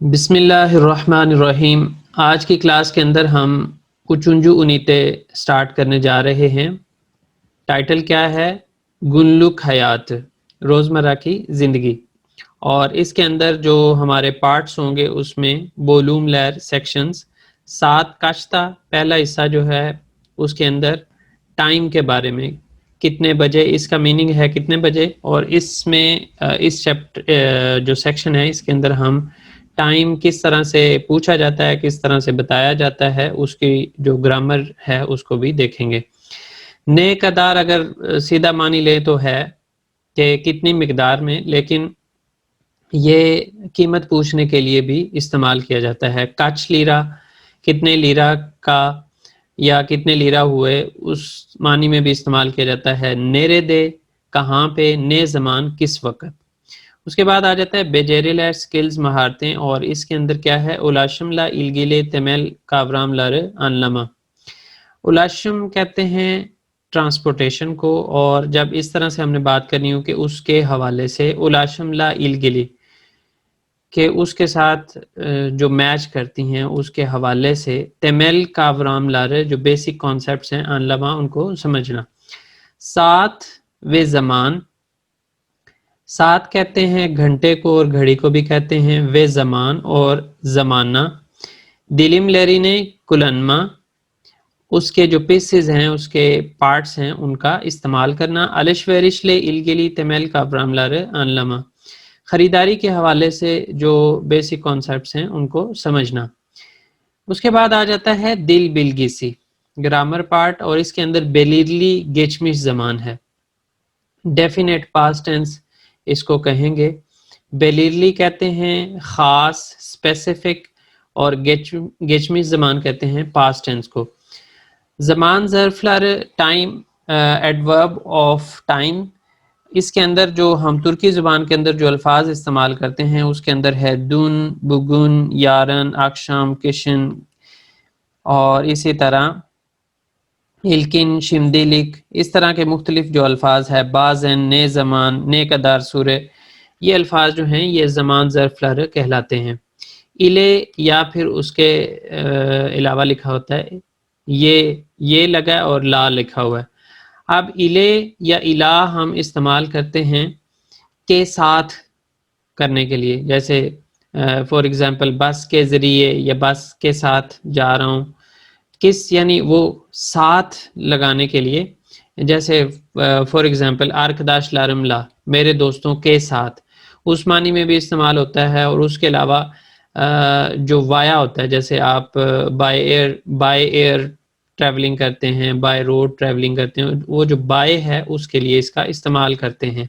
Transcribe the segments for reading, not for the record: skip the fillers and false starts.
बिस्मिल्लाहिर्रहमानिर्रहीम। आज की क्लास के अंदर हम उचुंजू उनीते स्टार्ट करने जा रहे हैं। टाइटल क्या है? गुल्लुक हयात, रोज़मर्रा की ज़िंदगी। और इसके अंदर जो हमारे पार्ट्स होंगे उसमें वॉल्यूम लेयर सेक्शंस 7 कश्ता। पहला हिस्सा जो है उसके अंदर टाइम के बारे में, कितने बजे, इसका मीनिंग है कितने बजे। और इसमें इस चैप्टर जो सेक्शन है इसके अंदर हम टाइम किस तरह से पूछा जाता है, किस तरह से बताया जाता है, उसकी जो ग्रामर है उसको भी देखेंगे। नेक अदार अगर सीधा मानी ले तो है कि कितनी मिकदार में, लेकिन ये कीमत पूछने के लिए भी इस्तेमाल किया जाता है। कच लीरा, कितने लीरा का या कितने लीरा हुए, उस मानी में भी इस्तेमाल किया जाता है। नेरे दे, कहाँ पे, ने ज़मान, किस वक्त। उसके बाद आ जाता है बेजेरिल स्किल्स, महारतें। और इसके अंदर क्या है? उलाशम ला इलगिले तेमेल कावराम लर अनलमा। उलाशम कहते हैं ट्रांसपोर्टेशन को, और जब इस तरह से हमने बात करनी हो कि उसके हवाले से उलाशम ला इलगिली कि उसके साथ जो मैच करती हैं उसके हवाले से, तेमेल कावराम लारे जो बेसिक कॉन्सेप्ट्स हैं अनलमा उनको समझना। साथ वे ज़मान, साथ कहते हैं घंटे को और घड़ी को भी कहते हैं। वे ज़मान और ज़माना। दिलिम लेरी ने कुलनमा, उसके जो पीसेस हैं, उसके पार्ट्स हैं, उनका इस्तेमाल करना। अलिशवेरिशले इलगिली तेमेल कावराम लारे अनलमा, ख़रीदारी के हवाले से जो बेसिक कॉन्सेप्ट्स हैं उनको समझना। उसके बाद आ जाता है दिल बिलगिसी, ग्रामर पार्ट, और इसके अंदर बेलिरली गेचमिश ज़मान है। डेफिनेट पास्ट टेंस इसको कहेंगे। बेलिरली कहते हैं ख़ास, स्पेसिफिक, और गेचमिश ज़मान कहते हैं पास्ट टेंस को। ज़मान ज़र्फ़ टाइम, एडवर्ब ऑफ टाइम। इसके अंदर जो हम तुर्की ज़ुबान के अंदर जो अल्फाज इस्तेमाल करते हैं उसके अंदर है दुन, बुगुन, यारन, अक्षाम, किशन, और इसी तरह इल्किन, शिमदिलिक। इस तरह के मुख्तलिफ जो अल्फाज है, बाज़न, ने ज़मान, ने कदार सूरे, ये अल्फाज जो हैं ये ज़मान ज़र्फ़ कहलाते हैं। इले या फिर उसके अलावा लिखा होता है ये लगा और ला लिखा हुआ है। अब इले या इला हम इस्तेमाल करते हैं के साथ करने के लिए, जैसे फॉर एग्ज़ाम्पल बस के ज़रिए या बस के साथ जा रहा हूँ। किस यानी वो साथ लगाने के लिए, जैसे फॉर एग्ज़ाम्पल आर्कदाश लारमला, मेरे दोस्तों के साथ, उस मानी में भी इस्तेमाल होता है। और उसके अलावा जो वाया होता है, जैसे आप बाय एयर ट्रैवलिंग करते हैं, बाय रोड ट्रैवलिंग करते हैं, वो जो बाय है उसके लिए इसका इस्तेमाल करते हैं।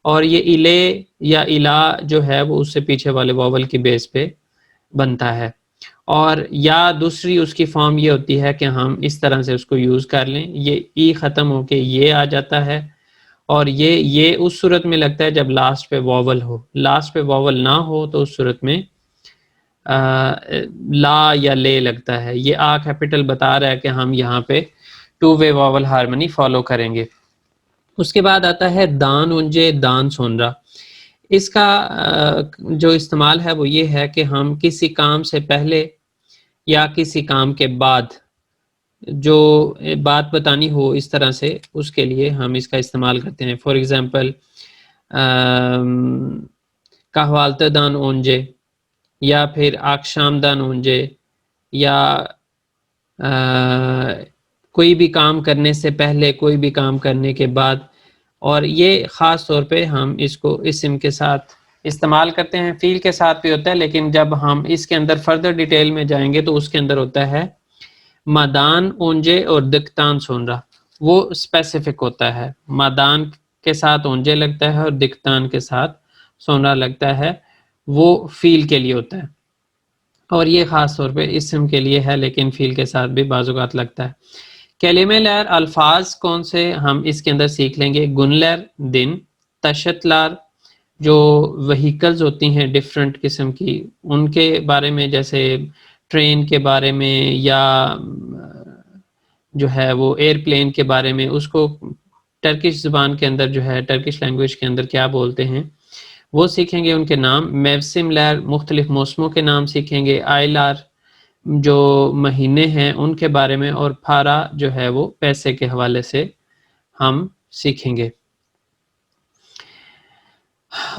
और ये इले या इला जो है वो उससे पीछे वाले वॉवल की बेस पे बनता है। और या दूसरी उसकी फॉर्म ये होती है कि हम इस तरह से उसको यूज़ कर लें, ये ई ख़त्म होके ये आ जाता है। और ये उस सूरत में लगता है जब लास्ट पे वॉवल हो। लास्ट पे वॉवल ना हो तो उस सूरत में ला या ले लगता है। ये आ कैपिटल बता रहा है कि हम यहाँ पे two way vowel harmony follow करेंगे। उसके बाद आता है दान उंजे, दान सोनरा। इसका जो इस्तेमाल है वो ये है कि हम किसी काम से पहले या किसी काम के बाद जो बात बतानी हो इस तरह से, उसके लिए हम इसका इस्तेमाल करते हैं। फॉर एग्ज़ाम्पल कहवालते दान ओंजे, या फिर आक्षाम दान ओंजे, या कोई भी काम करने से पहले, कोई भी काम करने के बाद। और ये ख़ास तौर पे हम इसको इस्म के साथ इस्तेमाल करते हैं। फ़ील के साथ भी होता है, लेकिन जब हम इसके अंदर फर्दर डिटेल में जाएंगे तो उसके अंदर होता है मादान ओंजे और दिक्तान सोनरा, वो स्पेसिफिक होता है। मादान के साथ ओंजे लगता है और दिक्तान के साथ सोनरा लगता है, वो फ़ील के लिए होता है। और ये ख़ास तौर पे इस्म के लिए है, लेकिन फ़ील के साथ भी बाज़-औक़ात लगता है। कलिमे लैर अल्फाज कौन से हम इसके अंदर सीख लेंगे? गुन लैर दिन, तशत लार जो व्हीकल्स होती हैं डिफरेंट किस्म की, उनके बारे में, जैसे ट्रेन के बारे में, या जो है वो एयरप्लेन के बारे में, उसको टर्किश ज़ुबान के अंदर जो है, टर्किश लैंग्वेज के अंदर क्या बोलते हैं वो सीखेंगे उनके नाम। मौसम लहर मुख्तलिफ मौसमों के नाम सीखेंगे। आयलार जो महीने हैं उनके बारे में, और फारा जो है वो पैसे के हवाले से हम सीखेंगे।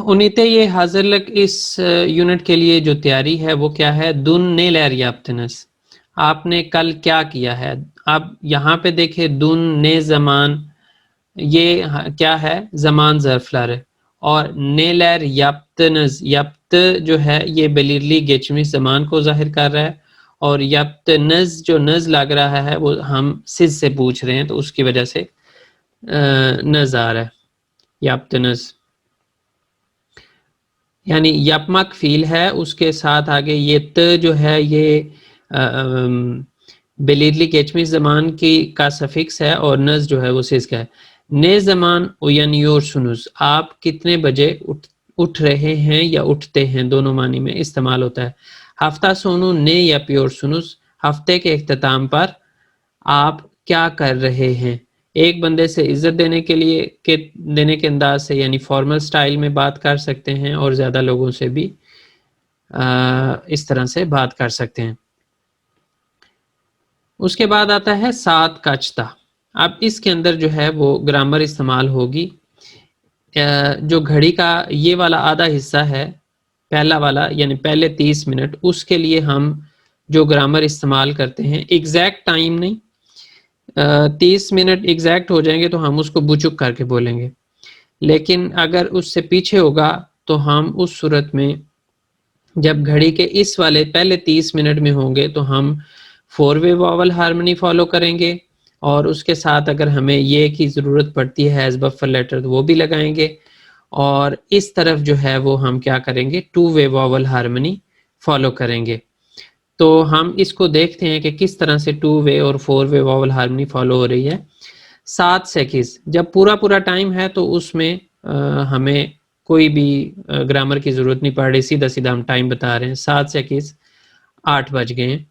उन्नीते ये हाजिरलक इस यूनिट के लिए जो तैयारी है वो क्या है? दुन ने लहर याफ्तनस, आपने कल क्या किया है? आप यहाँ पे देखें दुन ने ज़मान, ये क्या है? ज़मान ज़र्फ़लार है। और ने लहर याफ्तनस, याफ्त जो है ये बेलिरली गेचमी ज़मान को ज़ाहिर कर रहा है, और याफ्तनस जो नज़ लग रहा है वो हम सिज से पूछ रहे हैं तो उसकी वजह से नज़ आ रहा है याफ्तनस। यानी यपमक फील है, उसके साथ आगे ये त जो है ये बेलिरली केचमी ज़मान की का सफिक्स है, और नज़ जो है वो सिज का है। ने ज़मान उयन योर सुनुस, आप कितने बजे उठ रहे हैं या उठते हैं, दोनों मानी में इस्तेमाल होता है। हफ्ता सोनू ने या प्योर सुनुस, हफ्ते के इख्तिताम पर आप क्या कर रहे हैं। एक बंदे से इज्जत देने के लिए देने के अंदाज से, यानी फॉर्मल स्टाइल में बात कर सकते हैं, और ज़्यादा लोगों से भी इस तरह से बात कर सकते हैं। उसके बाद आता है सात कचता। अब इसके अंदर जो है वो ग्रामर इस्तेमाल होगी। जो घड़ी का ये वाला आधा हिस्सा है, पहला वाला यानी पहले 30 मिनट, उसके लिए हम जो ग्रामर इस्तेमाल करते हैं, एग्जैक्ट टाइम नहीं, 30 मिनट एग्जैक्ट हो जाएंगे तो हम उसको बुचुक करके बोलेंगे, लेकिन अगर उससे पीछे होगा तो हम उस सूरत में जब घड़ी के इस वाले पहले 30 मिनट में होंगे तो हम 4 वे वॉवल हार्मनी फॉलो करेंगे, और उसके साथ अगर हमें ये की ज़रूरत पड़ती है एज बफर लेटर तो वो भी लगाएंगे, और इस तरफ जो है वो हम क्या करेंगे? 2 वे वॉवल हार्मनी फॉलो करेंगे। तो हम इसको देखते हैं कि किस तरह से 2 वे और 4 वे वॉवल हार्मनी फॉलो हो रही है। 7 सेकेंड्स जब पूरा टाइम है तो उसमें हमें कोई भी ग्रामर की ज़रूरत नहीं पड़ रही, सीधा सीधा हम टाइम बता रहे हैं। 7 सेकेंड्स 8 बज गए हैं।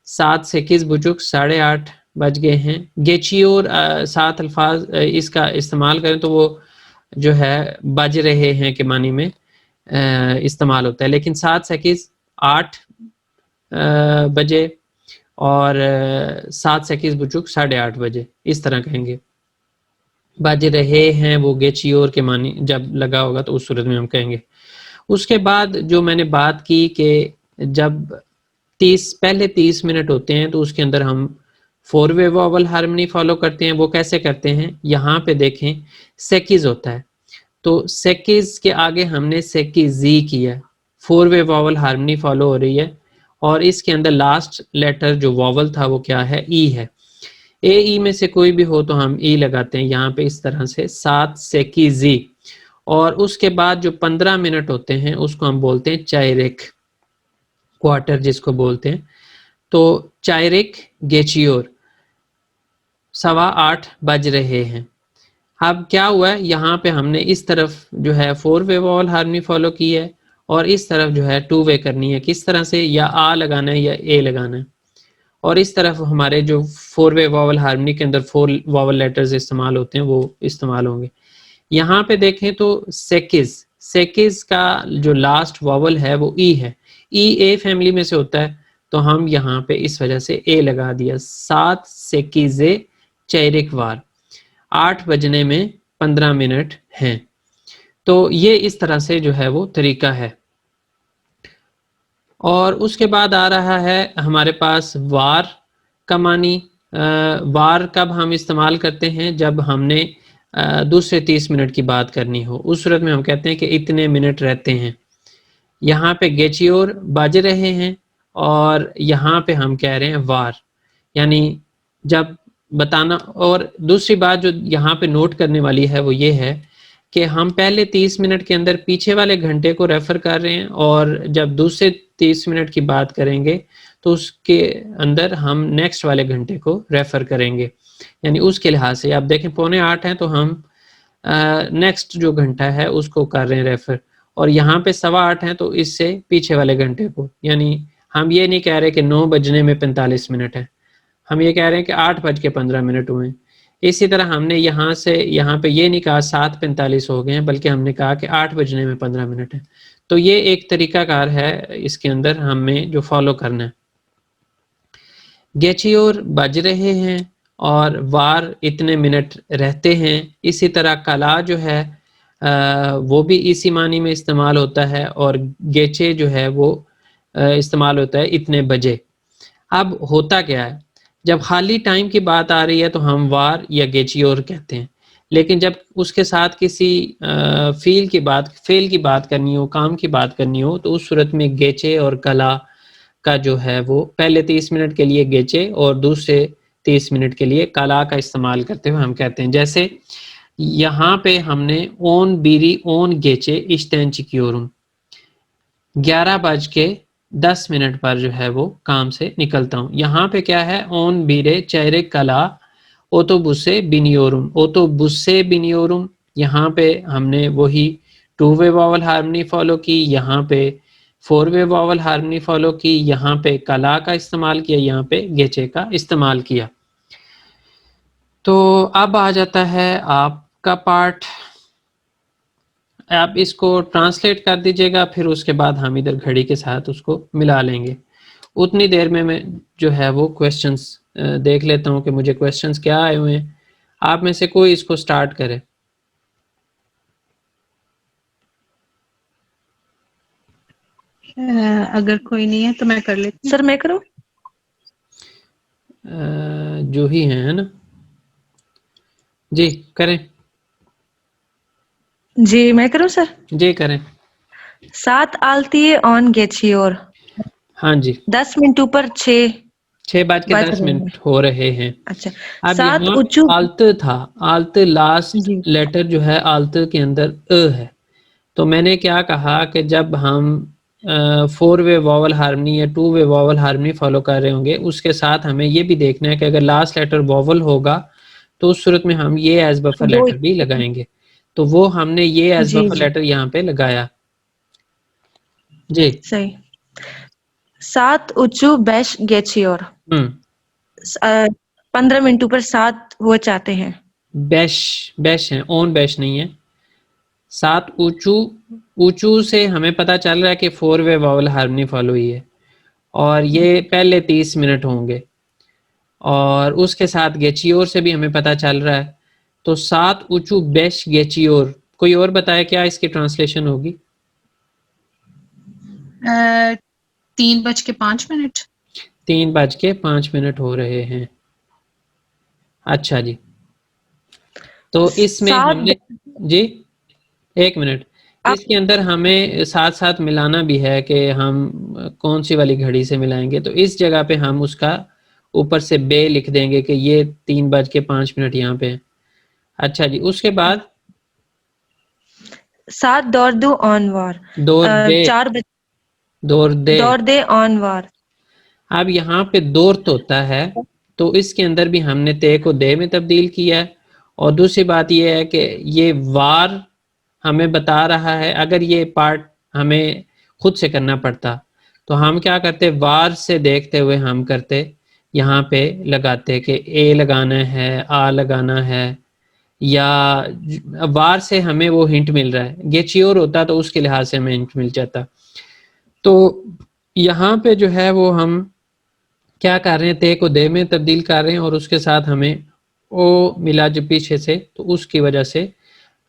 7 सेकेंड्स बुजुर्ग 8:30 बज गए हैं। गेचियोर 7 अल्फाज इसका इस्तेमाल करें तो वो जो है बज रहे हैं के मानी में इस्तेमाल होता है, लेकिन 7 सेकेंड्स 8 बजे और 7 सेकेंड्स बुजुर्ग 8:30 बजे, इस तरह कहेंगे। बज रहे हैं वो गेचियोर के मानी जब लगा होगा तो उस सूरत में हम कहेंगे। उसके बाद जो मैंने बात की कि जब पहले 30 मिनट होते हैं तो उसके अंदर हम 4 वे वॉवल हार्मनी फॉलो करते हैं। वो कैसे करते हैं? यहाँ पे देखें सेकीज होता है, तो सेकीज के आगे हमने सेकीजी किया, 4 वे वॉवल हार्मनी फॉलो हो रही है, और इसके अंदर लास्ट लेटर जो वॉवल था वो क्या है? ई है। ए ई में से कोई भी हो तो हम ई लगाते हैं यहाँ पे इस तरह से 7 सेकीजी। और उसके बाद जो 15 मिनट होते हैं उसको हम बोलते हैं चायरेक, क्वार्टर जिसको बोलते हैं। तो चायरेक गेचियोर 8:15 बज रहे हैं। अब क्या हुआ है? यहाँ पे हमने इस तरफ जो है 4 वे वॉवल हार्मनी फॉलो की है, और इस तरफ जो है 2 वे करनी है। किस तरह से? या आ लगाना है या ए लगाना है, और इस तरफ हमारे जो 4 वे वॉवल हार्मनी के अंदर 4 वॉवल लेटर्स इस्तेमाल होते हैं वो इस्तेमाल होंगे। यहाँ पे देखें तो सेकिज का जो लास्ट वॉवल है वो ई है। ई ए फैमिली में से होता है, तो हम यहाँ पे इस वजह से ए लगा दिया। 7 सेकिजे चैरिक वार, 8 बजने में 15 मिनट हैं। तो ये इस तरह से जो है वो तरीका है। और उसके बाद आ रहा है हमारे पास वार का मानी। वार कब हम इस्तेमाल करते हैं? जब हमने दूसरे 30 मिनट की बात करनी हो, उस सूरत में हम कहते हैं कि इतने मिनट रहते हैं। यहाँ पे गेचियोर बज रहे हैं, और यहाँ पे हम कह रहे हैं वार, यानी जब बताना। और दूसरी बात जो यहाँ पे नोट करने वाली है वो ये है कि हम पहले 30 मिनट के अंदर पीछे वाले घंटे को रेफर कर रहे हैं, और जब दूसरे 30 मिनट की बात करेंगे तो उसके अंदर हम नेक्स्ट वाले घंटे को रेफर करेंगे। यानी उसके लिहाज से आप देखें 7:45 है तो हम नेक्स्ट जो घंटा है उसको कर रहे हैं रेफर, और यहाँ पे 8:15 है तो इससे पीछे वाले घंटे को। यानी हम ये नहीं कह रहे कि 9 बजने में 45 मिनट है, हम ये कह रहे हैं कि 8:15 हुए। इसी तरह हमने यहाँ से यहाँ पे ये नहीं कहा 7:45 हो गए हैं, बल्कि हमने कहा कि 8 बजने में 15 मिनट है। तो ये एक तरीकाकार है इसके अंदर हमें जो फॉलो करना है। गेचियोर बज रहे हैं और वार इतने मिनट रहते हैं। इसी तरह कला जो है वो भी इसी मानी में इस्तेमाल होता है और गेचे जो है वो इस्तेमाल होता है इतने बजे। अब होता क्या है, जब खाली टाइम की बात आ रही है तो हम वार या गेचियोर कहते हैं, लेकिन जब उसके साथ किसी फेल की बात करनी हो, काम की बात करनी हो, तो उस सूरत में गेचे और कला का जो है वो पहले 30 मिनट के लिए गेचे और दूसरे 30 मिनट के लिए कला का इस्तेमाल करते हुए हम कहते हैं। जैसे यहाँ पे हमने ओन बीरी ओन गेचे इश्तें चिक्योरुम, 11:10 पर जो है वो काम से निकलता हूँ। यहाँ पे क्या है, ओन बीरे चेहरे कला ओटोबुसे बिनियोरुम। यहाँ पे हमने वही 2 वे वॉवल हार्मनी फॉलो की, यहाँ पे 4 वे वॉवल हार्मनी फॉलो की, यहाँ पे कला का इस्तेमाल किया, यहाँ पे गेचे का इस्तेमाल किया। तो अब आ जाता है आपका पार्ट। आप इसको ट्रांसलेट कर दीजिएगा, फिर उसके बाद हम इधर घड़ी के साथ उसको मिला लेंगे। उतनी देर में मैं जो है वो क्वेश्चंस देख लेता हूँ कि मुझे क्वेश्चंस क्या आए हुए हैं। आप में से कोई इसको स्टार्ट करे। अगर कोई नहीं है तो मैं कर लेती हूँ। सर मैं करूँ? जो ही है ना जी, करें। जी मैं करूँ सर। जी करें। 7 आलती ऑन गेचियोर, हाँ जी, 10 मिनट ऊपर 6 6:10 हो रहे हैं। अच्छा, अब 7 यहाँ उच्चू आल्त था, आल्त लास्ट जी लेटर जो है आल्त के अंदर अ है। तो मैंने क्या कहा कि जब हम 4 वे वॉवल हार्मनी या 2 वे वॉवल हार्मनी फॉलो कर रहे होंगे, उसके साथ हमें ये भी देखना है कि अगर लास्ट लेटर वॉवल होगा तो उस सूरत में हम ये एज बफर वो लेटर भी लगाएंगे। तो वो हमने ये एज जी बफर जी लेटर यहाँ पे लगाया जी। सही। 7 उच्चू बैश गेचियोर, 15 मिनट ऊपर 7 वो चाहते हैं। बैश है, ओन बैश नहीं है। 7 ऊंचू, ऊंचू से हमें पता चल रहा है कि 4 वे वॉवल हार्मनी फॉलो हुई है और ये पहले 30 मिनट होंगे, और उसके साथ गेचियोर से भी हमें पता चल रहा है। तो 7 ऊंचू बेश गेचियोर, कोई और बताए क्या इसकी ट्रांसलेशन होगी? 3:05। 3:05 हो रहे हैं। अच्छा जी, तो इसमें 7 हमने जी 1 मिनट, इसके अंदर हमें साथ साथ मिलाना भी है कि हम कौन सी वाली घड़ी से मिलाएंगे। तो इस जगह पे हम उसका ऊपर से बे लिख देंगे कि ये 3:05 यहाँ पे है। अच्छा जी, उसके बाद 7 दौड़ ऑन वार, दौर दे, 4 बजे दौर दे। दौड़ दे ऑन वार। अब यहाँ पे दौरत होता है, तो इसके अंदर भी हमने ते को दे में तब्दील किया है। और दूसरी बात यह है कि ये वार हमें बता रहा है, अगर ये पार्ट हमें खुद से करना पड़ता तो हम क्या करते, वार से देखते हुए हम करते, यहाँ पे लगाते कि ए लगाना है, आ लगाना है, या वार से हमें वो हिंट मिल रहा है। गेचियोर होता तो उसके लिहाज से हमें हिंट मिल जाता। तो यहाँ पे जो है वो हम क्या कर रहे हैं, ते को दे में तब्दील कर रहे हैं और उसके साथ हमें ओ मिला जो पीछे से, तो उसकी वजह से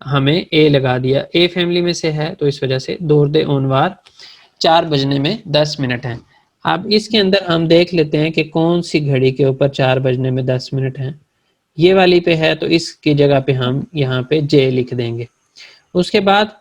हमें ए लगा दिया। ए फैमिली में से है तो इस वजह से दौर दे ओनवार 4:10 हैं। अब इसके अंदर हम देख लेते हैं कि कौन सी घड़ी के ऊपर 4:10 हैं। ये वाली पे है तो इसकी जगह पे हम यहाँ पे जे लिख देंगे। उसके बाद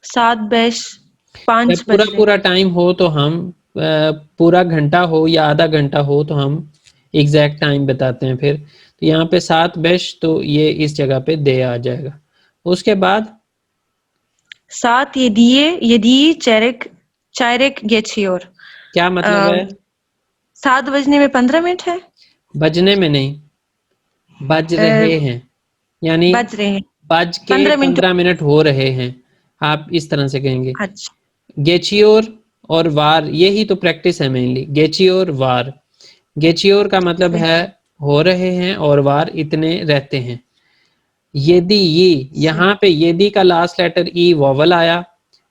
7 बैश जब 5 पूरा बज रहे। पूरा टाइम हो तो हम पूरा घंटा हो या आधा घंटा हो तो हम एग्जैक्ट टाइम बताते हैं। फिर तो यहाँ पे 7 बेश, तो ये इस जगह पे दे आ जाएगा। उसके बाद 7 ये दिए चायरेक गेचियोर, क्या मतलब है? 7 बजने में 15 मिनट है। बजने में नहीं, बज रहे हैं, यानी बज रहे हैं बज के 15 मिनट। 15 मिनट हो रहे हैं, आप इस तरह से कहेंगे। अच्छा गेचियोर और वार, यही तो प्रैक्टिस है मेनली, गेचियोर वार। गेचियोर का मतलब सही। है हो रहे हैं और वार इतने रहते हैं। यदि ये यहाँ पे यदि का लास्ट लेटर ई वॉवल आया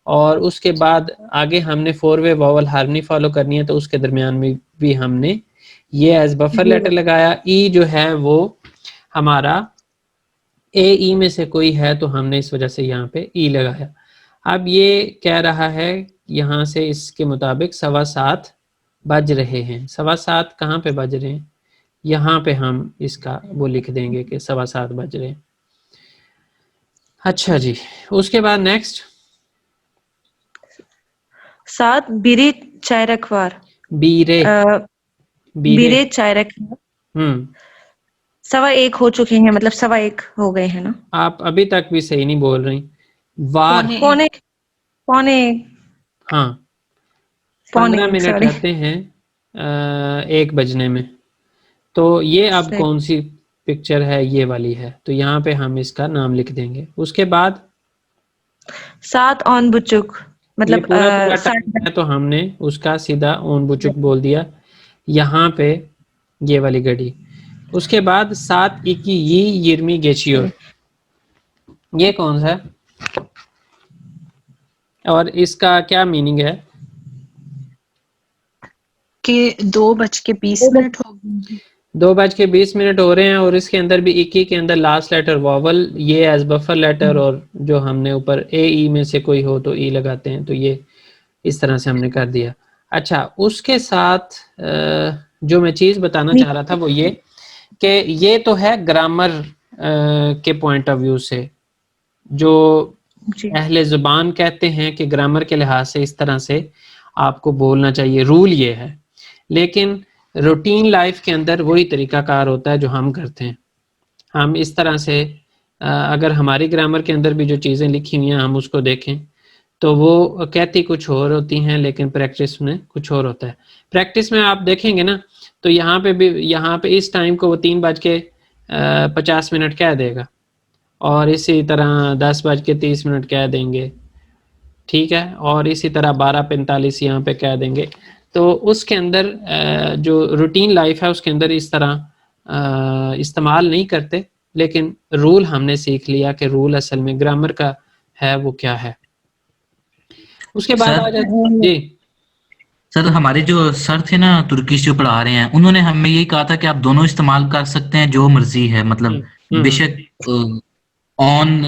और उसके बाद आगे हमने 4 वे वॉवल हार्मनी फॉलो करनी है तो उसके दरमियान में भी हमने ये एज बफर लेटर लगाया। ई जो है वो हमारा ए ई में से कोई है तो हमने इस वजह से यहाँ पे ई लगाया। अब ये कह रहा है यहाँ से इसके मुताबिक 7:15 बज रहे हैं। 7:15 कहाँ पे बज रहे हैं? यहाँ पे हम इसका वो लिख देंगे कि 7:15 बज रहे हैं। अच्छा जी, उसके बाद नेक्स्ट 7 बिरे चायरकवार बीरे बिरे चायरक 1:15 हो चुके हैं, मतलब 1:15 हो गए हैं ना। आप अभी तक भी सही नहीं बोल रही। वार पौने पौने हाँ 15 मिनट सॉरी रहते हैं 1 बजने में। तो ये अब कौन सी पिक्चर है? ये वाली है, तो यहाँ पे हम इसका नाम लिख देंगे। उसके बाद 7 ऑन बुचुक, मतलब ये पूरा टाइम है तो हमने उसका सीधा ओन बुचुक बोल दिया यहाँ पे ये वाली घड़ी। उसके बाद 7:2 यिर्मी गेचियोर, ये कौन सा है और इसका क्या मीनिंग है? कि 2:20 हो गए। 2:20 हो रहे हैं और इसके अंदर भी 21 के अंदर लास्ट लेटर वॉवल, ये एज बफर लेटर, और जो हमने ऊपर ए ई में से कोई हो तो ई लगाते हैं। तो ये इस तरह से हमने कर दिया। अच्छा, उसके साथ जो मैं चीज़ बताना चाह रहा था वो ये कि ये तो है ग्रामर के पॉइंट ऑफ व्यू से, जो अहले ज़ुबान कहते हैं कि ग्रामर के लिहाज से इस तरह से आपको बोलना चाहिए, रूल ये है। लेकिन रूटीन लाइफ के अंदर वही तरीकाकार होता है जो हम करते हैं। हम इस तरह से अगर हमारी ग्रामर के अंदर भी जो चीज़ें लिखी हुई हैं हम उसको देखें तो वो कहती कुछ और होती हैं लेकिन प्रैक्टिस में कुछ और होता है। प्रैक्टिस में आप देखेंगे ना तो यहाँ पे भी, यहाँ पे इस टाइम को वो 3:50 कह देगा और इसी तरह 10:30 कह देंगे, ठीक है, और इसी तरह 12:45 यहाँ पे कह देंगे। तो उसके अंदर जो रूटीन लाइफ है उसके अंदर इस तरह इस्तेमाल नहीं करते, लेकिन रूल हमने सीख लिया कि रूल असल में ग्रामर का है वो क्या है। उसके बाद आ जाते जी सर, हमारे जो सर थे ना तुर्किश जो पढ़ा रहे हैं, उन्होंने हमें यही कहा था कि आप दोनों इस्तेमाल कर सकते हैं जो मर्जी है, मतलब बेशक ऑन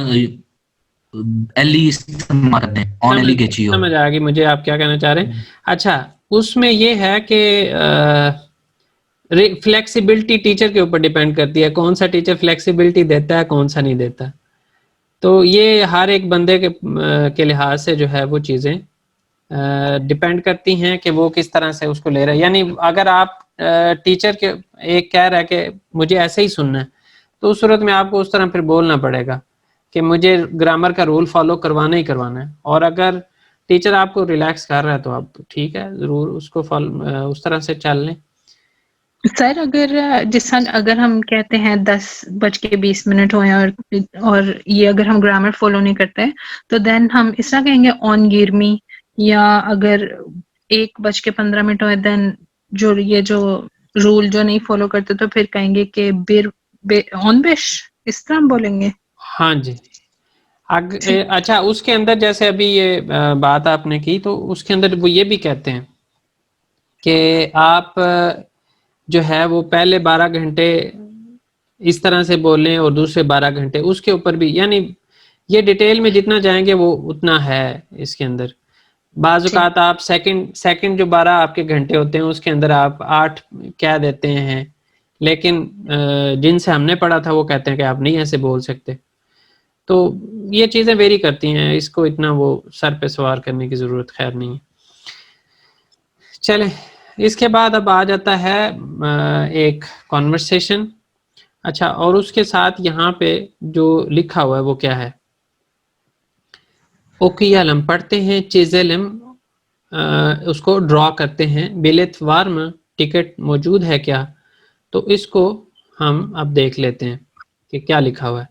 एली इस्तेमाल करते हैं, ऑन एली गेचियो। समझ आ गई मुझे आप क्या कहना चाह रहे हैं। अच्छा, उसमें ये है कि फ्लेक्सिबिलिटी टीचर के ऊपर डिपेंड करती है, कौन सा टीचर फ्लेक्सिबिलिटी देता है कौन सा नहीं देता। तो ये हर एक बंदे के लिहाज से जो है वो चीज़ें डिपेंड करती हैं कि वो किस तरह से उसको ले रहा है। यानी अगर आप टीचर के एक कह रहा है कि मुझे ऐसे ही सुनना है तो उस सूरत में आपको उस तरह फिर बोलना पड़ेगा कि मुझे ग्रामर का रूल फॉलो करवाना ही करवाना है। और अगर टीचर आपको रिलैक्स कर रहा है तो आप ठीक है, ज़रूर उसको उस तरह से चल लें। सर अगर हम कहते हैं 10:20 हो और ये अगर हम ग्रामर फॉलो नहीं करते तो देन हम इस तरह कहेंगे ऑन गिरमी, या अगर 1:15 हो देन जो रूल जो नहीं फॉलो करते तो फिर कहेंगे कि ऑन बेश, इस तरह हम बोलेंगे। हाँ जी। अच्छा, उसके अंदर जैसे अभी ये बात आपने की तो उसके अंदर वो ये भी कहते हैं कि आप जो है वो पहले 12 घंटे इस तरह से बोलें और दूसरे 12 घंटे उसके ऊपर भी, यानी ये डिटेल में जितना जाएंगे वो उतना है इसके अंदर। बाज़ औक़ात आप सेकंड जो 12 आपके घंटे होते हैं उसके अंदर आप 8 कह देते हैं, लेकिन जिनसे हमने पढ़ा था वो कहते हैं कि आप नहीं ऐसे बोल सकते। तो ये चीज़ें वेरी करती हैं, इसको इतना वो सर पे सवार करने की ज़रूरत खैर नहीं है। चलें, इसके बाद अब आ जाता है एक कॉन्वर्सेशन। अच्छा, और उसके साथ यहाँ पे जो लिखा हुआ है वो क्या है? ओकियालम पढ़ते हैं, चेजेलम उसको ड्रॉ करते हैं, बिलेत वार्म टिकट मौजूद है क्या? तो इसको हम अब देख लेते हैं कि क्या लिखा हुआ है।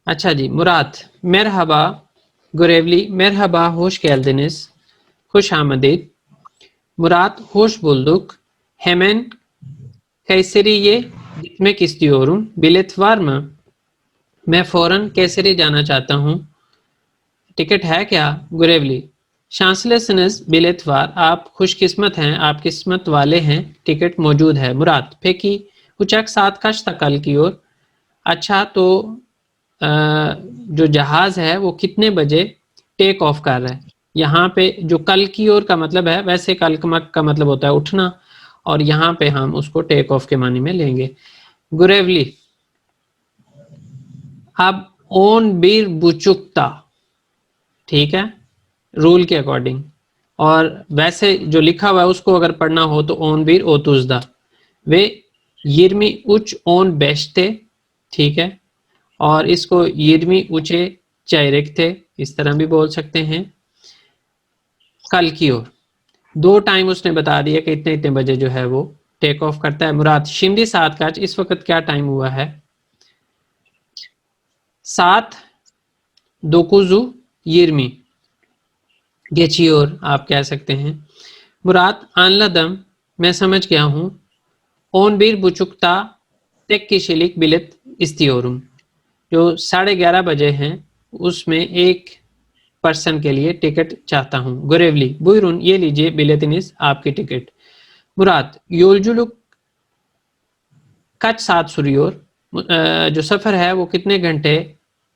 अच्छा जी, मुराद मेरहबा गुरेवली मेरहबा होश गेल्दिनिस, खुश आमदीद। मुराद होश बुल्दुक हेमेन कैसरिये gitmek istiyorum. Bilet var mı? मैं फौरन कैसरी जाना चाहता हूँ. टिकट है क्या? गुरेवली. Şanslısınız bilet var. आप खुशकिस्मत हैं, आप किस्मत वाले हैं, टिकट मौजूद है. मुराद. Peki uçak saat kaçta कल की ओर? अच्छा तो जो जहाज है वो कितने बजे टेक ऑफ कर रहा है. यहाँ पे जो कल की ओर का मतलब है, वैसे कल का मतलब होता है उठना, और यहाँ पे हम उसको टेक ऑफ के मानी में लेंगे. गुरेवली. अब ओन बीर बुचुकता, ठीक है, रूल के अकॉर्डिंग, और वैसे जो लिखा हुआ है उसको अगर पढ़ना हो तो ओन बीर ओतुजदा. वे यिरमी उच ओन बेशते, ठीक है, और इसको यिरमी उचे चैरिक थे, इस तरह भी बोल सकते हैं. कल की ओर 2 टाइम उसने बता दिया कि इतने इतने बजे जो है वो टेक ऑफ करता है. मुराद. शिंदी 7 का इस वक्त क्या टाइम हुआ है? 7 दोकुजु यिरमी, गेचियोर आप कह सकते हैं. मुराद. आनलदम, मैं समझ गया हूँ. ओन बीर बुचुकता टेक किशिलिक बिलेट इस्तियोरुम, जो 11:30 बजे हैं उसमें एक पर्सन के लिए टिकट चाहता हूँ. गुरेवली. बुयरुन, ये लीजिए बिलेतिनिस आपकी टिकट. मुराद. योलजुलुक कच 7 सुरियोर, जो सफ़र है वो कितने घंटे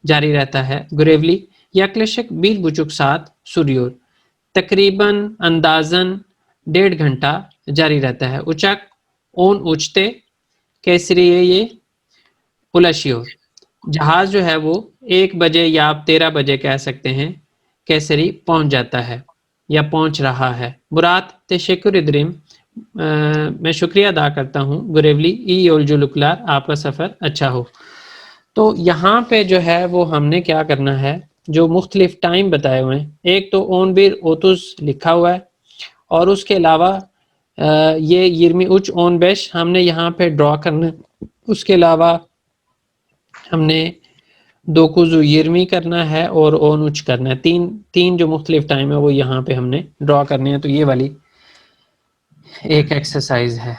जारी रहता है? गुरेवली. यकलशक 20 बुचुक 7 सुरियोर, तकरीबन अंदाजन 1.5 घंटा जारी रहता है. उचक ओन उचते कैसरिये ये उलशियोर, जहाज जो है वो 1 बजे या आप 13 बजे कह सकते हैं कैसरी पहुंच जाता है या पहुंच रहा है. मुराद. तेशकुर इद्रिम, मैं शुक्रिया अदा करता हूँ. गुरेवली. ई ओलजुलुकलार, आपका सफ़र अच्छा हो. तो यहाँ पे जो है वो हमने क्या करना है, जो मुख्तलिफ टाइम बताए हुए हैं, एक तो ओन बीर ओतुस लिखा हुआ है, और उसके अलावा ये यिरमी उच ओन बेश हमने यहाँ पे ड्रॉ करना है. उसके अलावा हमने दोकुजु यिरमी करना है और ओन उच करना है. तीन जो मुख्तलिफ टाइम है वो यहाँ पे हमने ड्रॉ करने हैं. तो ये वाली एक एक्सरसाइज है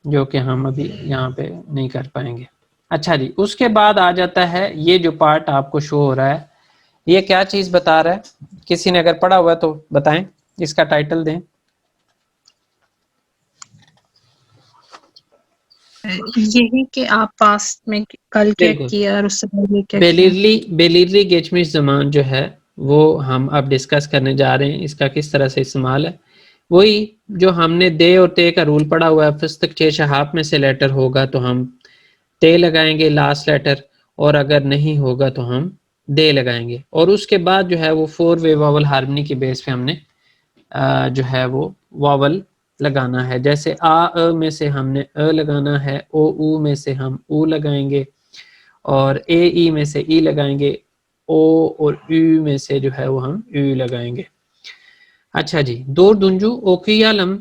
जो कि हम अभी यहाँ पे नहीं कर पाएंगे. अच्छा जी, उसके बाद आ जाता है ये जो पार्ट आपको शो हो रहा है, ये क्या चीज़ बता रहा है? किसी ने अगर पढ़ा हुआ तो बताएं, इसका टाइटल दें. यही कि आप पास्ट में कल क्या किया और उससे पहले क्या बेलिरली गेचमिश ज़मान जो है वो हम अब डिस्कस करने जा रहे हैं, इसका किस तरह से इस्तेमाल है. वही जो हमने दे और ते का रूल पढ़ा हुआ है. फस्तक 6 शहाब में से लेटर होगा तो हम ते लगाएंगे लास्ट लेटर, और अगर नहीं होगा तो हम दे लगाएंगे. और उसके बाद जो है वो 4 वे वावल हार्मनी की बेस पे हमने जो है वो वावल लगाना है. जैसे अ में से हमने अ लगाना है, ओ ऊ में से हम ऊ लगाएंगे, और ए ई में से ई लगाएंगे, ओ और यू में से जो है वो हम यू लगाएंगे. अच्छा जी, दो दुंजू ओकियालम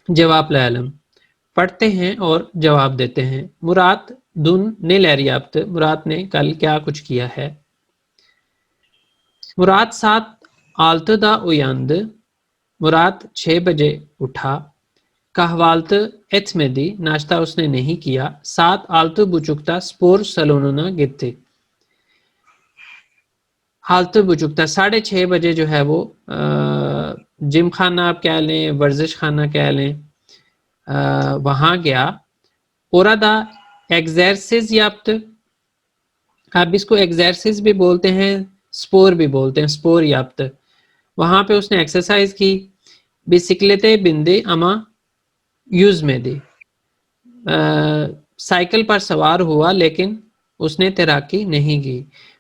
जवाब लालम, पढ़ते हैं और जवाब देते हैं. मुराद दुन ने लहरियाफ्त, मुराद ने कल क्या कुछ किया है? मुराद 7 आल्तदा उयंद, मुराद 6 बजे उठा. कहवालत एथमेदी, नाश्ता उसने नहीं किया. 7 आल्त बुचुकता स्पोर सलोनना गित्ते, हालत बुचुकता 6:30 बजे जो है वो जिम खाना आप कह लें, वर्जिश खाना कह लें, वहाँ गया. ओरादा एक्सरसाइज याफ्त, आप इसको एक्सरसाइज भी बोलते हैं, स्पोर भी बोलते हैं, स्पोर याफ्त. वहाँ पे उसने एक्सरसाइज की. बिसिकलेते बिंदे अमा यूज में दी, साइकिल पर सवार हुआ लेकिन उसने तैराकी नहीं की.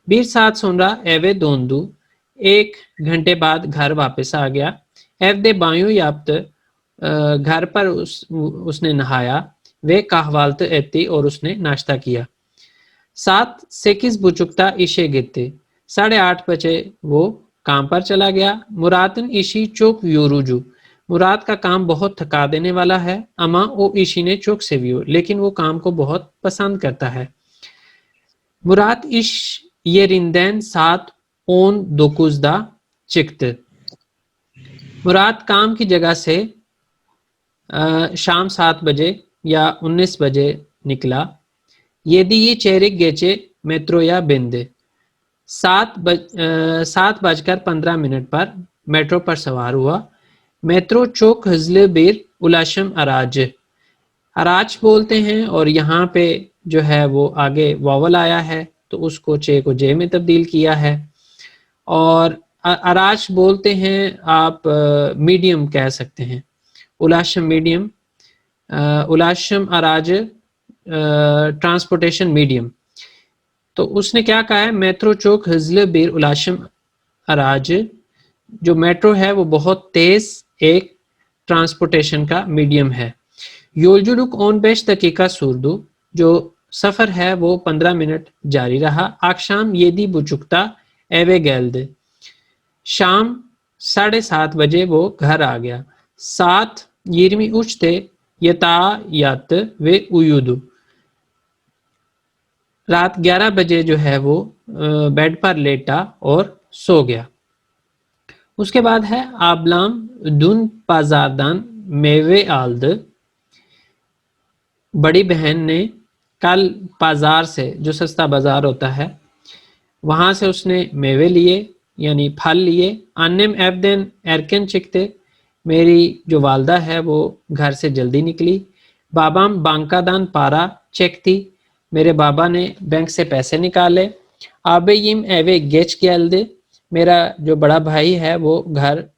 बीर 7 सुन रहा एवे दोंदू, 1 घंटे बाद घर वापस आ गया. एव दे बायू याप्त, घर पर उसने नहाया. वे कहवालत एती, और उसने नाश्ता किया. 7 सेकिस बुचुकता इशे गिरते, 8:30 बजे वो काम पर चला गया. मुरादन इशी चोक योरुजू, मुराद का काम बहुत थका देने वाला है. अमा ओ इशी ने चोक से व्यू, लेकिन वो काम को बहुत पसंद करता है. मुराद इश ये रिंदैन 7 ओन दोकुजदा चिकत, मुराद काम की जगह से शाम 7 बजे या 19 बजे निकला। येदी चेरिक गेचे मेट्रो या बिंदे 7:15 पर मेट्रो पर सवार हुआ। मेट्रो चौक हजले बीर उलाशम अराज। अराज बोलते हैं और यहाँ पे जो है वो आगे वावल आया है तो उसको चे को जे में तब्दील किया है। और अराज बोलते हैं आप मीडियम कह सकते हैं, उलाशम मीडियम, उलाशम अराज ट्रांसपोर्टेशन मीडियम। तो उसने क्या कहा है, मेट्रो चौक हजले बीर उलाशम अराज, जो मेट्रो है वो बहुत तेज एक ट्रांसपोर्टेशन का मीडियम है। योलजुलुक ऑन बेश दकीका सुरदू, जो सफ़र है वो 15 मिनट जारी रहा। आक्षाम येदी बुचुकता एवे गेल्द, शाम 7:30 बजे वो घर आ गया। 7:20 उठते यतायात वे उयुदु, रात 11 बजे जो है वो बेड पर लेटा और सो गया। उसके बाद है आबलाम दुन पाजारदान मेवे आल्द, बड़ी बहन ने कल बाजार से, जो सस्ता बाजार होता है, वहां से उसने मेवे लिए यानी फल लिए। अन्नम एबदेन एरकन चिकते, मेरी जो वालदा है वो घर से जल्दी निकली। बाबाम बांकादान पारा चेक थी, मेरे बाबा ने बैंक से पैसे निकाले। आबे यिम एवे गेच गेल्दे, मेरा जो बड़ा भाई है वो घर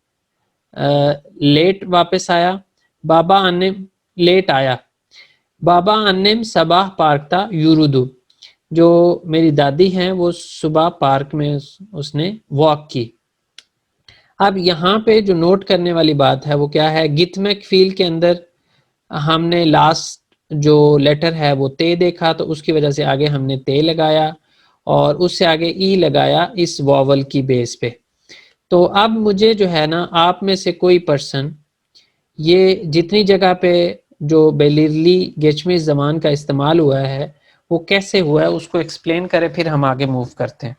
लेट वापस आया। बाबा अन्ने लेट आया। बाबा अन्नेम सबाह पार्कता यूरुदू, जो मेरी दादी हैं वो सुबह पार्क में उसने वॉक की। अब यहाँ पे जो नोट करने वाली बात है वो क्या है, गितमैक फील के अंदर हमने लास्ट जो लेटर है वो ते देखा, तो उसकी वजह से आगे हमने ते लगाया और उससे आगे ई लगाया इस वॉवल की बेस पे। तो अब मुझे जो है ना, आप में से कोई पर्सन ये जितनी जगह पे जो बेलिरली गेचमी ज़बान का इस्तेमाल हुआ है वो कैसे हुआ है उसको एक्सप्लेन करें, फिर हम आगे मूव करते हैं।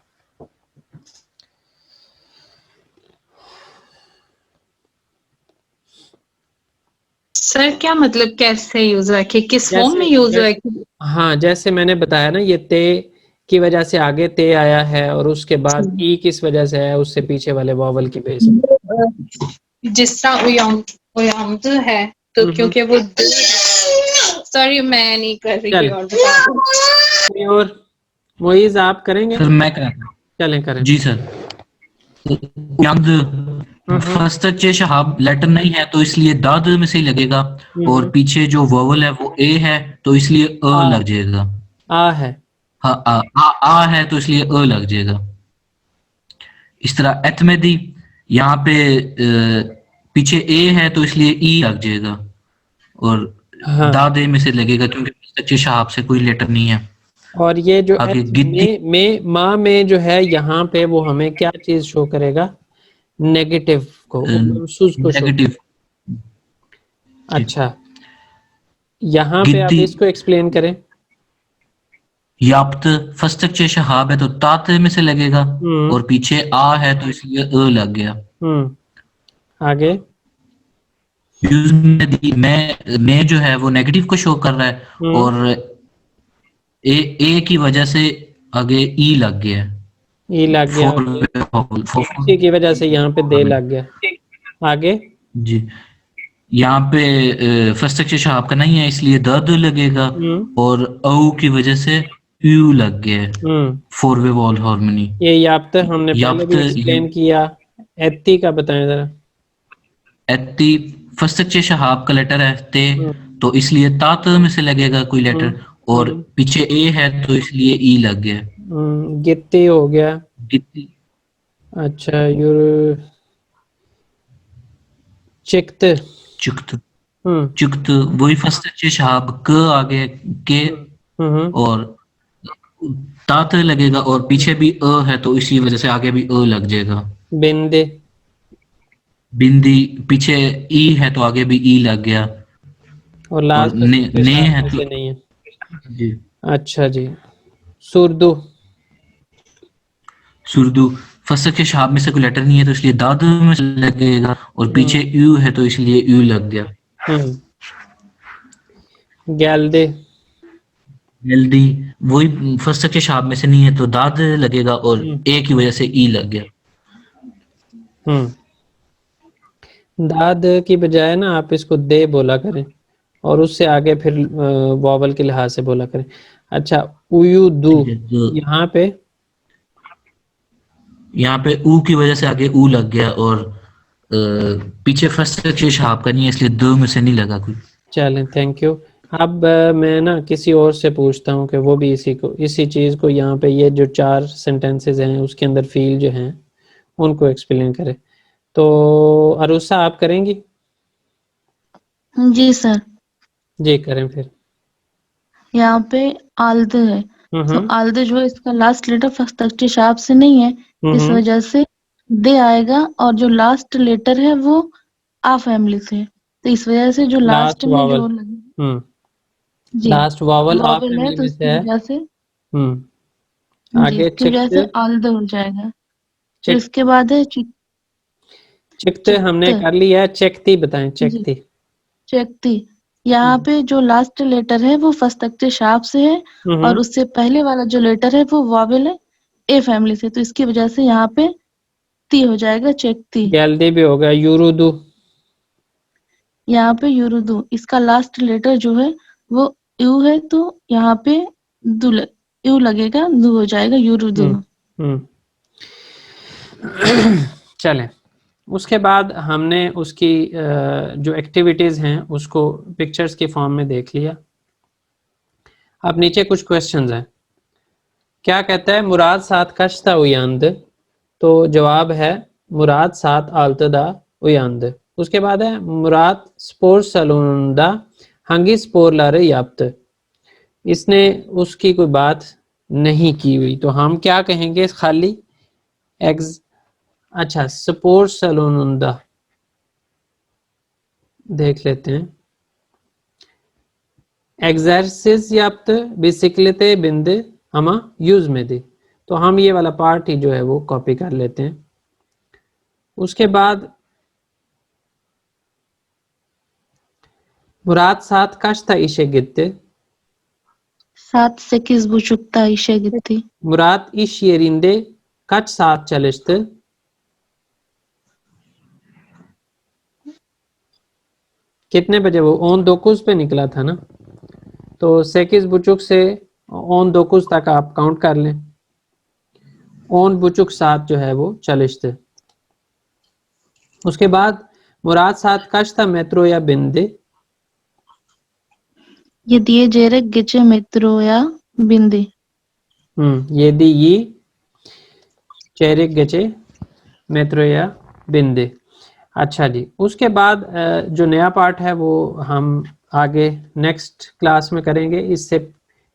सर क्या मतलब कैसे यूज हुआ है, कि किस फॉर्म में यूज हुआ है? हाँ, जैसे मैंने बताया ना, ये ते की वजह से आगे ते आया है और उसके बाद ई किस वजह से है, उससे पीछे वाले वॉवल की बेस पे। जिस तरह उयामद है तो क्योंकि वो, सॉरी मैं नहीं कर रही, और बता दो। और मोइज आप करेंगे? सर मैं कराता हूं। चलें करें जी सर। फर्स्ट अच्छे शहाब लेटर नहीं है तो इसलिए दाद में से ही लगेगा, और पीछे जो वोवल है वो ए है तो इसलिए अ लग जाएगा। आ है, हाँ आ है तो इसलिए अ लग जाएगा। इस तरह एतमेदी, यहाँ पे पीछे ए है तो इसलिए ई लग जाएगा, और हाँ। दादे में से लगेगा क्योंकि अच्छे शहाब से कोई लेटर नहीं है। और ये जो आगे गिद्दी माँ में जो है यहाँ पे वो हमें क्या चीज शो करेगा, नेगेटिव को, महसूस को शो। नेगेटिव। अच्छा, यहाँ पे आप इसको एक्सप्लेन करें। याप्त फर्स्ट अच्छे शहाब है तो ताते में से लगेगा, और पीछे आ है तो इसलिए अ लग गया। आगे मैं जो है वो नेगेटिव को शो कर रहा है, और ए की वजह से आगे ई लग गया। ई लग गया, इसी की वजह से यहाँ पे दे लग गया। आगे जी, यहाँ पे फर्स्ट अच्छे शहाब का नहीं है इसलिए द लगेगा, और औ की वजह से यू लग गया। Four way wall harmony. ये याफ्त हमने पहले भी एक्सप्लेन किया। एत्ती का बताएं जरा। एत्ती फर्स्ट अच्छे शहाब का लेटर है ते, तो इसलिए तात में से लगेगा कोई लेटर, और पीछे ए है तो इसलिए ई लग गया। गित्ती हो गया। गित्ती। अच्छा, यूर चिक्त। चुक्त। चुक्त वही फर्स्ट अच्छे शहाब क आगे के, और तात लगेगा, और पीछे भी अ है तो इसी वजह से आगे भी अ लग जाएगा। बिंदे। बिंदी पीछे ई है तो आगे भी ई लग गया, और लास्ट ने है तो नहीं है। जी। अच्छा जी। सुरदू। सुरदू फर्स्ट के शहाब में से कोई लेटर नहीं है तो इसलिए दाद में लगेगा, और पीछे यू है तो इसलिए यू लग गया। गैलदे, जल्दी, वही फर्स्ट स्ट्रक्चर शाप में से नहीं है तो दाद लगेगा और ए की वजह से ई लग गया। दाद की बजाय ना आप इसको दे बोला करें और उससे आगे फिर वॉवल के लिहाज से बोला करें। अच्छा, उयू दू, ठीक है, तो यहाँ पे ऊ की वजह से आगे ऊ लग गया और पीछे फर्स्ट स्ट्रक्चर शाप का नहीं है इसलिए दो में से नहीं लगा कोई। चलें, थैंक यू। अब मैं ना किसी और से पूछता हूँ कि वो भी इसी चीज़ को यहाँ पे ये जो 4 सेंटेंसेस हैं उसके अंदर फील जो हैं उनको एक्सप्लेन करे। तो अरुसा आप करेंगी? जी सर। जी करें फिर। यहाँ पे आल्द है, तो आल्द जो है इसका last letter first structure sharp से नहीं है, इस वजह से दे आएगा और जो लास्ट लेटर है वो आ फैमिली से, तो इस वजह से जो लास्ट में जो जी लास्ट वावल आ वॉवल है फैमिली तो में से इसकी है। वजह से जी आगे इसकी वजह से आल्द हो जाएगा। फिर इसके बाद है चिकते हमने कर लिया है, चेकती बताएं। चेकती, चेकती, यहाँ पे जो लास्ट लेटर है वो फर्स्ट स्ट्रक्चर शार्प से है और उससे पहले वाला जो लेटर है वो वॉवेल है ए फैमिली से, तो इसकी वजह से यहाँ पे ती हो जाएगा, चेकती। गैलदी भी होगा। यूरुदू, यहाँ पे यूरुदू, इसका लास्ट लेटर जो है वो यू है तो यहाँ पे यू लगेगा, दू हो जाएगा, यूरुदू। चलें, उसके बाद हमने उसकी जो एक्टिविटीज़ हैं उसको पिक्चर्स के फॉर्म में देख लिया। अब नीचे कुछ क्वेश्चंस हैं। क्या कहता है? मुराद साथ कश्ता उयांद, तो जवाब है मुराद साथ आल्तदा उयांद। उसके बाद है मुराद स्पोर सलूंदा हंगी स्पोर लारे याप्त, इसने उसकी कोई बात नहीं की हुई, तो हम क्या कहेंगे? खाली एग्ज। अच्छा, स्पोर सलूंदा देख लेते हैं। एग्जर्सिस याप्त बिसिकलते बिंद हमा यूज में दी, तो हम ये वाला पार्ट ही जो है वो कॉपी कर लेते हैं। उसके बाद मुराद साथ कश्ता इशे गित्ते, 7-8 işe gitti. Murat iş yerinde kaç saat çalıştı? कितने बजे? वो 19 पे निकला था ना, तो 8:30 से 19 तक आप काउंट कर लें। 19 सात जो है वो çalıştı। उसके बाद मुराद साथ kaçta metroya bindi? 7'ye çeyrek geçe metroya bindi. 7'yi çeyrek geçe metroya bindi। अच्छा जी, उसके बाद जो नया पार्ट है वो हम आगे नेक्स्ट क्लास में करेंगे। इससे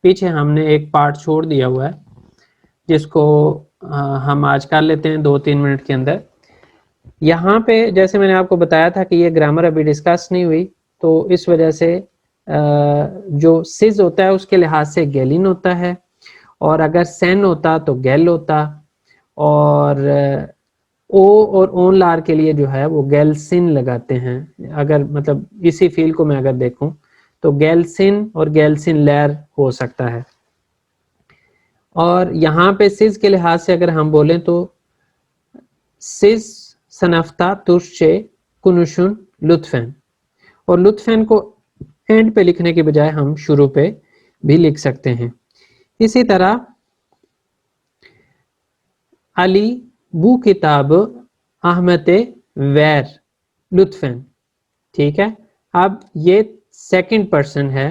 पीछे हमने एक पार्ट छोड़ दिया हुआ है जिसको हम आज कर लेते हैं 2-3 मिनट के अंदर। यहाँ पे जैसे मैंने आपको बताया था कि ये ग्रामर अभी डिस्कस नहीं हुई, तो इस वजह से जो सिज होता है उसके लिहाज से गैलिन होता है, और अगर सेन होता तो गैल होता, और ओ और ओन लार के लिए जो है वो गैलसिन लगाते हैं। अगर मतलब इसी फील को मैं अगर देखूं तो गैलसिन और गैलसिन लैर हो सकता है। और यहाँ पे सिज के लिहाज से अगर हम बोलें तो सिज सनफ्ता तुर्शे कुनुशुन लुत्फेन, और लुत्फेन को एंड पे लिखने के बजाय हम शुरू पे भी लिख सकते हैं। इसी तरह अली बू किताब अहमद वैर लुत्फेन, ठीक है। अब ये सेकंड पर्सन है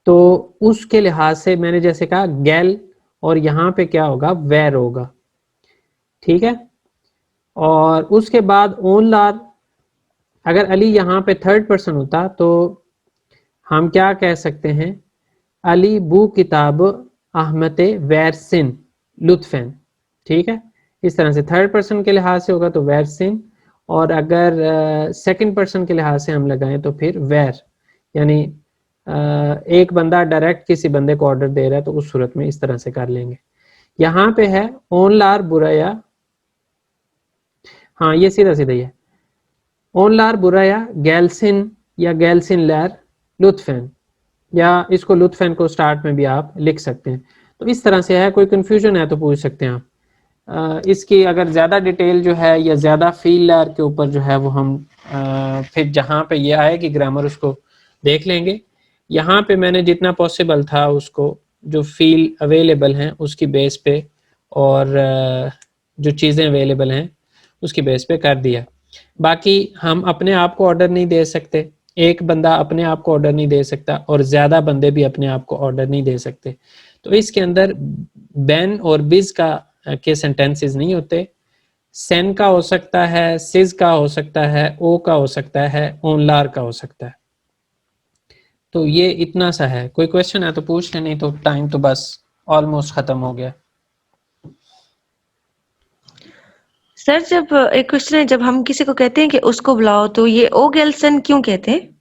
तो उसके लिहाज से मैंने जैसे कहा गैल, और यहाँ पे क्या होगा? वैर होगा, ठीक है। और उसके बाद ओन लार, अगर अली यहाँ पे थर्ड पर्सन होता तो हम क्या कह सकते हैं? अली बू किताब अहमद वैरसिन लुत्फेन, ठीक है। इस तरह से थर्ड पर्सन के लिहाज से होगा तो वैरसिन, और अगर सेकंड पर्सन के लिहाज से हम लगाएं तो फिर वैर, यानी एक बंदा डायरेक्ट किसी बंदे को ऑर्डर दे रहा है तो उस सूरत में इस तरह से कर लेंगे। यहाँ पे है ओन लार बुराया, हाँ ये सीधा सीधा ही है। ओन लार बुराया गैलसिन या गैलसिन लैर लुत्फेन, या इसको लुत्फन को स्टार्ट में भी आप लिख सकते हैं। तो इस तरह से है, कोई कन्फ्यूजन है तो पूछ सकते हैं आप। इसकी अगर ज़्यादा डिटेल जो है या ज़्यादा फीलर के ऊपर जो है वो हम फिर जहाँ पे ये आएगी ग्रामर उसको देख लेंगे। यहाँ पे मैंने जितना पॉसिबल था उसको जो फील अवेलेबल हैं उसकी बेस पे और जो चीज़ें अवेलेबल हैं उसकी बेस पे कर दिया। बाकी हम अपने आप को ऑर्डर नहीं दे सकते, एक बंदा अपने आप को ऑर्डर नहीं दे सकता और ज़्यादा बंदे भी अपने आप को ऑर्डर नहीं दे सकते। तो इसके अंदर बैन और बिज का के सेंटेंसेस नहीं होते। सेन का हो सकता है, सिज का हो सकता है, ओ का हो सकता है, ओनलार का हो सकता है। तो ये इतना सा है। कोई क्वेश्चन है तो पूछ ले, नहीं तो टाइम तो बस ऑलमोस्ट खत्म हो गया। सर जब एक क्वेश्चन है, जब हम किसी को कहते हैं कि उसको बुलाओ तो ये ओ गेल्सन क्यों कहते हैं?